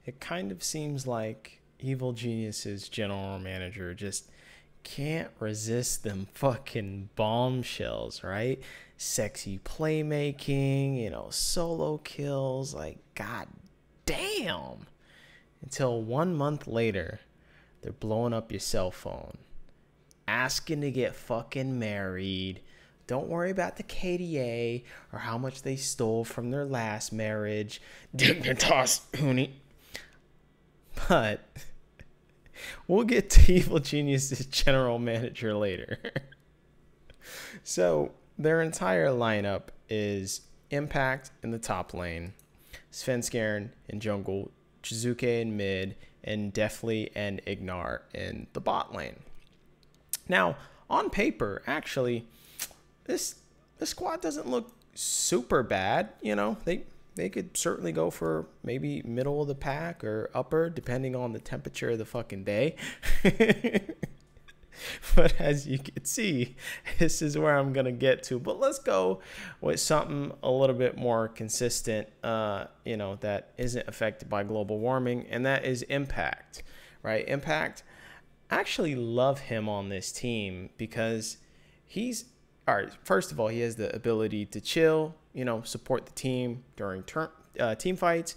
it kind of seems like Evil Genius's general manager just can't resist them fucking bombshells, right? Sexy playmaking, solo kills, like, god damn. Until 1 month later, they're blowing up your cell phone, asking to get fucking married. Don't worry about the KDA or how much they stole from their last marriage. Dignitas, Hoonie. But we'll get to Evil Genius's general manager later. So their entire lineup is Impact in the top lane, Svenskeren in jungle, Chizuke in mid, and Deathly and Ignar in the bot lane. Now, on paper, actually, this squad doesn't look super bad. They could certainly go for maybe middle of the pack or upper, depending on the temperature of the fucking day. But as you can see, this is where I'm going to get to. But let's go with something a little bit more consistent, that isn't affected by global warming, and that is Impact, right? Impact, I actually love him on this team because all right, first of all, he has the ability to chill, support the team during team fights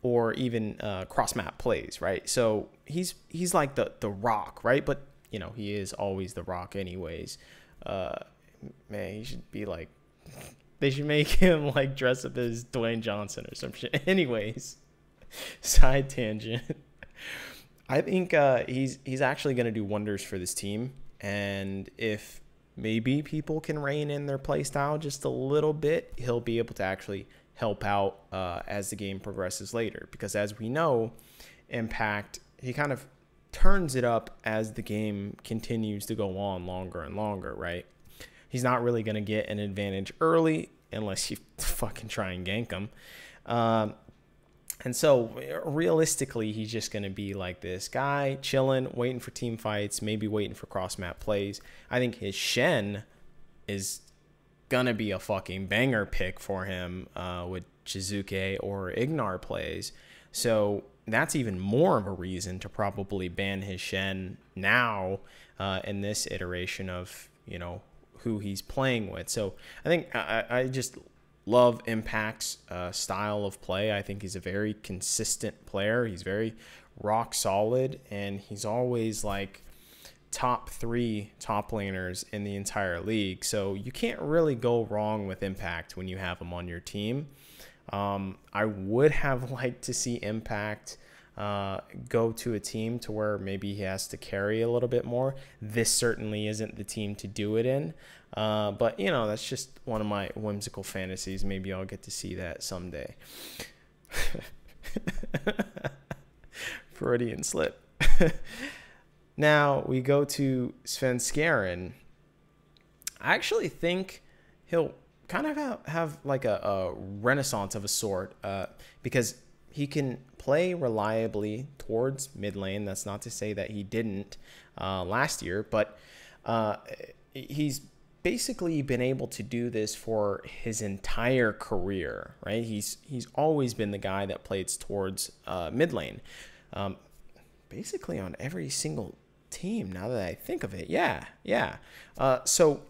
or even cross-map plays, right? So he's like the Rock, right? But he is always the Rock anyways. Man, he should be like, they should make him like dress up as Dwayne Johnson or some shit. Anyways, side tangent. I think he's actually going to do wonders for this team. And if maybe people can rein in their play style just a little bit, he'll be able to actually help out as the game progresses later. Because as we know, Impact, he kind of turns it up as the game continues to go on longer and longer, right? He's not really going to get an advantage early unless you fucking try and gank him. And so realistically, he's just going to be like this guy chilling, waiting for team fights, maybe waiting for cross-map plays. I think his Shen is going to be a fucking banger pick for him with Chizuke or Ignar plays. So that's even more of a reason to probably ban his Shen now in this iteration of, who he's playing with. So I think I just love Impact's style of play. I think he's a very consistent player. He's very rock solid, and he's always like top 3 top laners in the entire league. So you can't really go wrong with Impact when you have him on your team. I would have liked to see Impact go to a team to where maybe he has to carry a little bit more. This certainly isn't the team to do it in. But, that's just one of my whimsical fantasies. Maybe I'll get to see that someday. Freudian slip. Now we go to Svenskeren. I actually think he'll kind of have like a renaissance of a sort because he can play reliably towards mid lane. That's not to say that he didn't last year, but he's basically been able to do this for his entire career, right? He's always been the guy that played towards mid lane, basically on every single team. Now that I think of it, yeah. So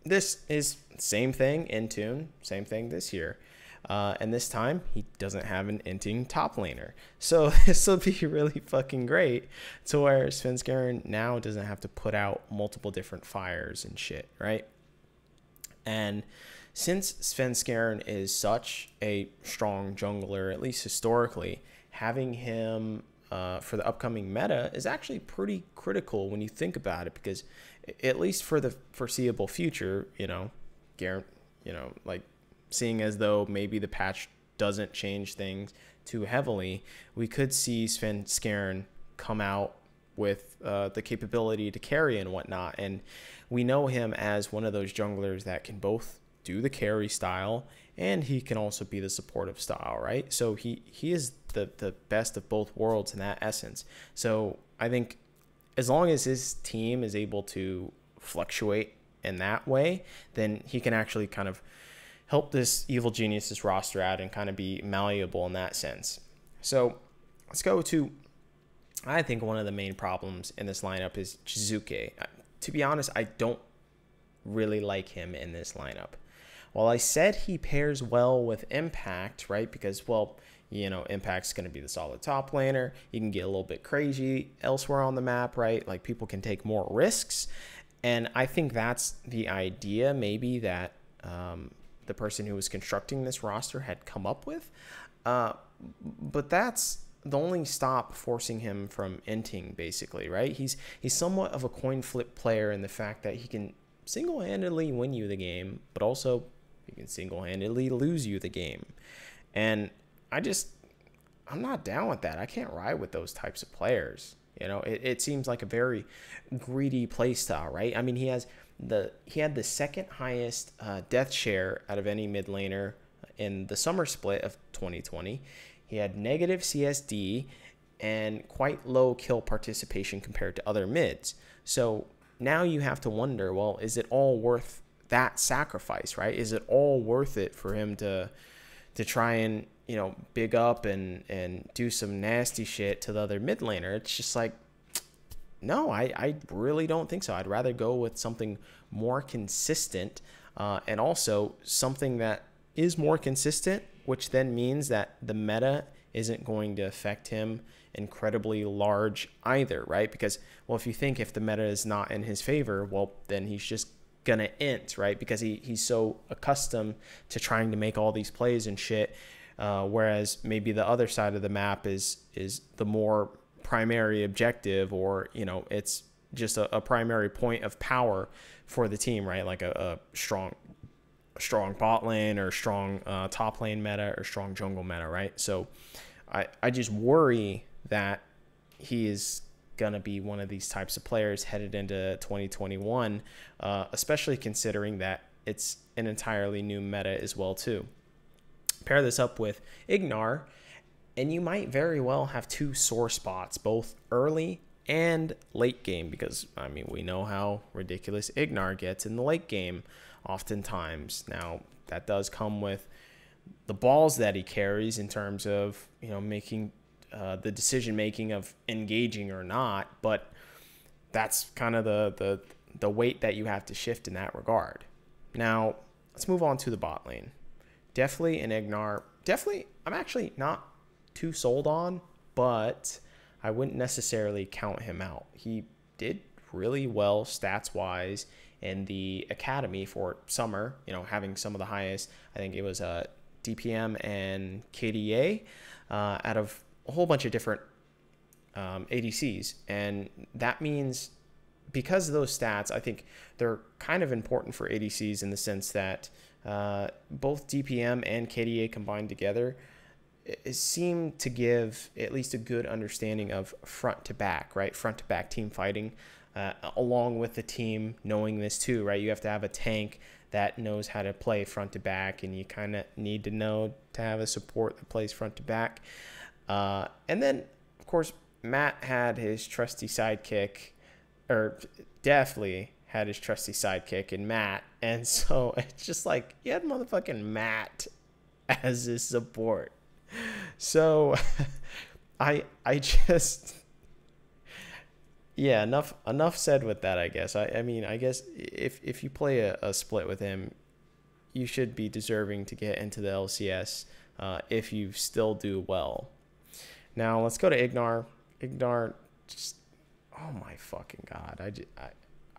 this is same thing in Tune, same thing this year. And this time, he doesn't have an inting top laner. So this will be really fucking great to where Svenskeren now doesn't have to put out multiple different fires and shit, right? And since Svenskeren is such a strong jungler, at least historically, having him for the upcoming meta is actually pretty critical when you think about it, because at least for the foreseeable future, like seeing as though maybe the patch doesn't change things too heavily, we could see Svenskeren come out with the capability to carry and whatnot. And we know him as one of those junglers that can both do the carry style and he can also be the supportive style, right? So he is the best of both worlds in that essence. So I think as long as his team is able to fluctuate in that way, then he can actually kind of help this Evil Genius's roster out and kind of be malleable in that sense. So let's go to, I think one of the main problems in this lineup is Chizuke. To be honest, I don't really like him in this lineup. While I said he pairs well with Impact, right? Because, well, you know, Impact's going to be the solid top laner. You can get a little bit crazy elsewhere on the map, right? Like, people can take more risks. And I think that's the idea maybe that the person who was constructing this roster had come up with. But that's the only stop forcing him from inting, basically, right? He's somewhat of a coin flip player in the fact that he can single-handedly win you the game, but also he can single-handedly lose you the game. And I'm not down with that. I can't ride with those types of players. You know, it seems like a very greedy play style, right? I mean, he had the second highest death share out of any mid laner in the summer split of 2020. He had negative CSD and quite low kill participation compared to other mids. So now you have to wonder, well, is it all worth that sacrifice, right? Is it all worth it for him to try and, you know, big up and do some nasty shit to the other mid laner? It's just like, no, I really don't think so. I'd rather go with something more consistent, and also something that is more consistent, which then means that the meta isn't going to affect him incredibly large either, right? Because, well, if you think if the meta is not in his favor, well, then he's just gonna int, right? Because he's so accustomed to trying to make all these plays and shit, whereas maybe the other side of the map is the more primary objective, or, you know, it's just a primary point of power for the team, right? Like a strong bot lane, or strong top lane meta, or strong jungle meta, right? So I just worry that he is going to be one of these types of players headed into 2021, especially considering that it's an entirely new meta as well too. Pair this up with Ignar, and you might very well have two sore spots, both early and late game, because, I mean, we know how ridiculous Ignar gets in the late game oftentimes. Now, that does come with the balls that he carries in terms of, you know, making the decision making of engaging or not, but that's kind of the weight that you have to shift in that regard. Now, let's move on to the bot lane. Definitely an Ignar. Definitely, I'm actually not too sold on, but I wouldn't necessarily count him out. He did really well stats-wise in the academy for summer, you know, having some of the highest, I think it was DPM and KDA out of a whole bunch of different ADCs. And that means, because of those stats, I think they're kind of important for ADCs in the sense that both DPM and KDA combined together seem to give at least a good understanding of front to back, right? Front to back team fighting, along with the team knowing this too, right? You have to have a tank that knows how to play front to back, and you kind of need to know to have a support that plays front to back. And then, of course, Matt had his trusty sidekick, or definitely had his trusty sidekick in Matt. And so it's just like, you had motherfucking Matt as his support. So I just, yeah, enough said with that, I guess. I mean, I guess if you play a split with him, you should be deserving to get into the LCS if you still do well. Now, let's go to Ignar. Ignar, just, oh my fucking God.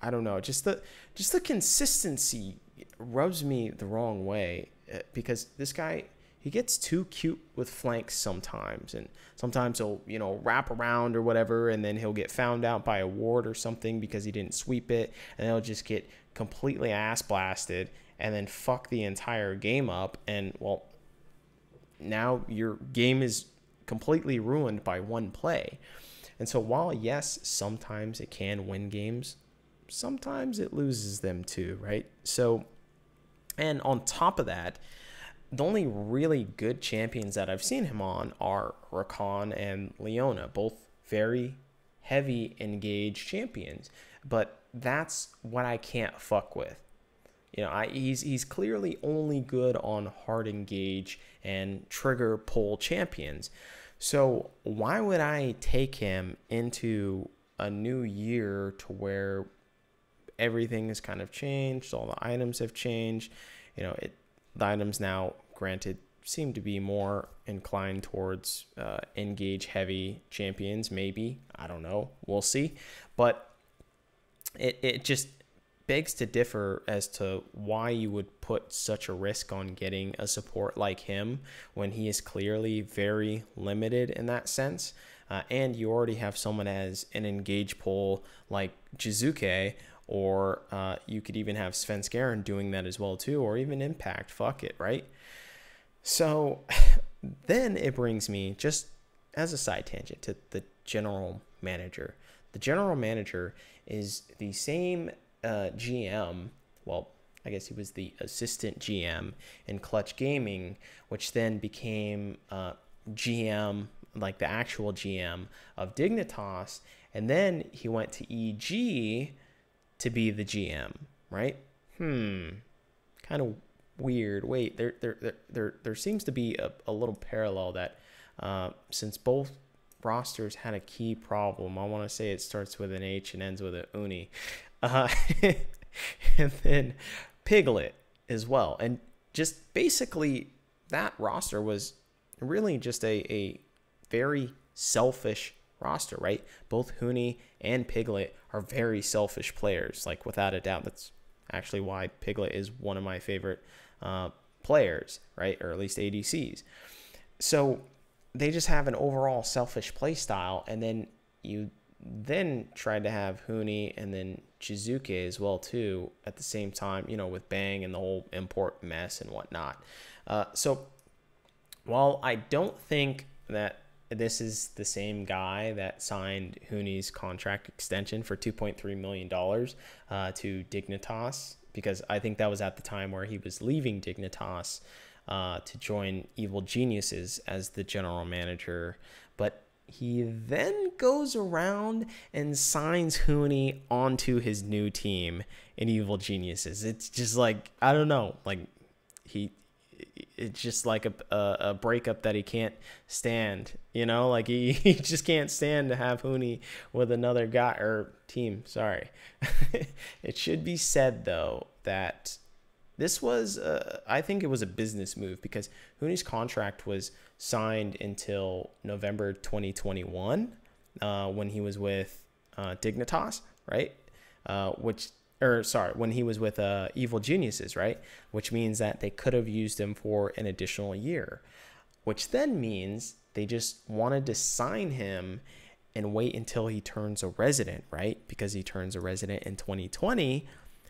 I don't know. Just the consistency rubs me the wrong way, because this guy, he gets too cute with flanks sometimes, and sometimes he'll, you know, wrap around or whatever, and then he'll get found out by a ward or something because he didn't sweep it, and he'll just get completely ass blasted and then fuck the entire game up, and, well, now your game is completely ruined by one play. And so while, yes, sometimes it can win games, sometimes it loses them too, right? So, and on top of that, the only really good champions that I've seen him on are Rakan and Leona, both very heavy engaged champions. But that's what I can't fuck with. You know, he's clearly only good on hard engage and trigger pull champions. So why would I take him into a new year to where everything has kind of changed, all the items have changed, the items now, granted, seem to be more inclined towards engage heavy champions, maybe, I don't know, we'll see, but it just begs to differ as to why you would put such a risk on getting a support like him when he is clearly very limited in that sense. And you already have someone as an engage pull like Jizuke, or you could even have Svenskeren doing that as well too, or even Impact. Fuck it, right? So then it brings me, just as a side tangent, to the general manager. The general manager is the same GM. Well, I guess he was the assistant GM in Clutch Gaming, which then became GM, like the actual GM of Dignitas, and then he went to EG to be the GM, right? Kind of weird. Wait, there seems to be a little parallel that since both rosters had a key problem, I want to say it starts with an H and ends with an uni, and then Piglet as well, and just basically that roster was really just a very selfish roster, right? Both Huni and Piglet are very selfish players, like without a doubt. That's actually why Piglet is one of my favorite players, right? Or at least ADCs. So they just have an overall selfish play style, and then you then tried to have Huni and then Chizuke as well too at the same time, with Bang and the whole import mess and whatnot. So while I don't think that this is the same guy that signed Huni's contract extension for $2.3 million to Dignitas, because I think that was at the time where he was leaving Dignitas to join Evil Geniuses as the general manager. But he then goes around and signs Huni onto his new team in Evil Geniuses. It's just like, I don't know, like it's just like a breakup that he can't stand, like he just can't stand to have Huni with another guy or team. Sorry. It should be said though that this was, I think it was a business move, because Huni's contract was signed until November 2021 when he was with Dignitas, right? When he was with Evil Geniuses, right? Which means that they could have used him for an additional year, which then means they just wanted to sign him and wait until he turns a resident, right? Because he turns a resident in 2020.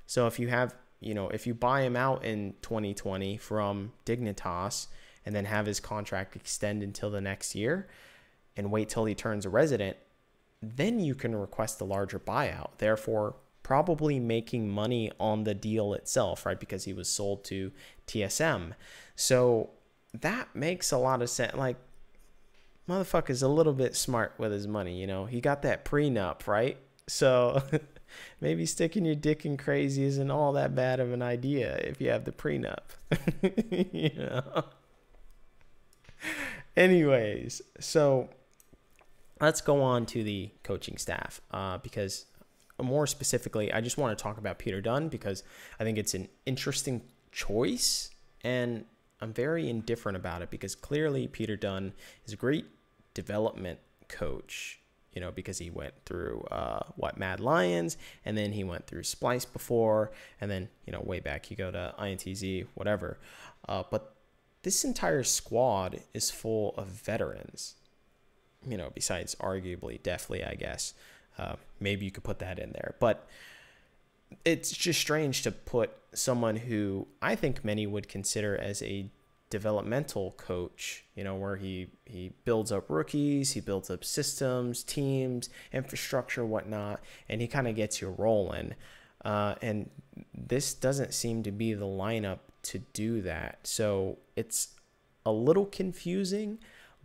So if you have, if you buy him out in 2020 from Dignitas and then have his contract extend until the next year and wait till he turns a resident, then you can request a larger buyout. Therefore, probably making money on the deal itself, right? Because he was sold to TSM. So that makes a lot of sense. Like, motherfucker's a little bit smart with his money, He got that prenup, right? So maybe sticking your dick in crazy isn't all that bad of an idea if you have the prenup. Anyways, so let's go on to the coaching staff, because more specifically, I just want to talk about Peter Dunn because I think it's an interesting choice, and I'm very indifferent about it because clearly Peter Dunn is a great development coach, because he went through Mad Lions, and then he went through Splice before, and then, way back you go to INTZ, whatever. But this entire squad is full of veterans, besides arguably Deathly, I guess. Maybe you could put that in there, but it's just strange to put someone who I think many would consider as a developmental coach, where he builds up rookies, he builds up systems, teams, infrastructure, whatnot, and he kind of gets you rolling. And this doesn't seem to be the lineup to do that. So it's a little confusing,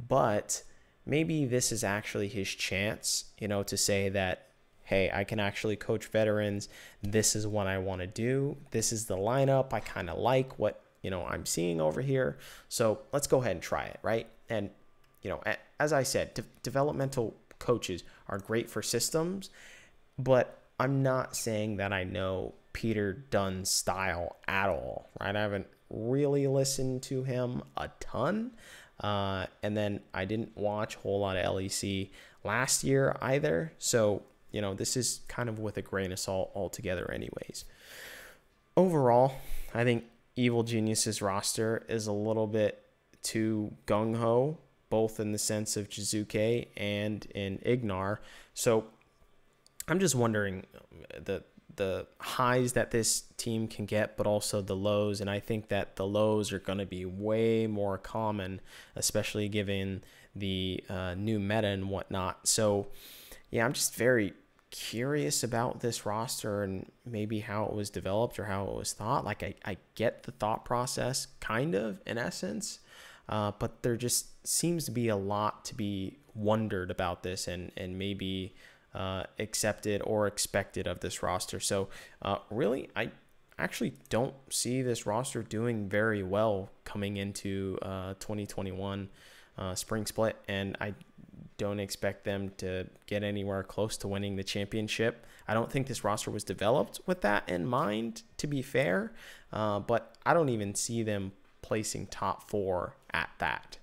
but maybe this is actually his chance, to say that, hey, I can actually coach veterans. This is what I want to do. This is the lineup. I kind of like what, I'm seeing over here. So let's go ahead and try it, right? And as I said, developmental coaches are great for systems, but I'm not saying that I know Peter Dunn's style at all, right? I haven't really listened to him a ton. And then I didn't watch a whole lot of LEC last year either. So, this is kind of with a grain of salt altogether anyways. Overall, I think Evil Genius's roster is a little bit too gung-ho, both in the sense of Jizuke and in Ignar. So I'm just wondering the highs that this team can get, but also the lows. And I think that the lows are going to be way more common, especially given the new meta and whatnot. So, yeah, I'm just very curious about this roster and maybe how it was developed or how it was thought. Like, I get the thought process, kind of, in essence, but there just seems to be a lot to be wondered about this and maybe accepted or expected of this roster. So really, I actually don't see this roster doing very well coming into 2021 Spring Split, and I don't expect them to get anywhere close to winning the championship. I don't think this roster was developed with that in mind, to be fair, but I don't even see them placing top 4 at that.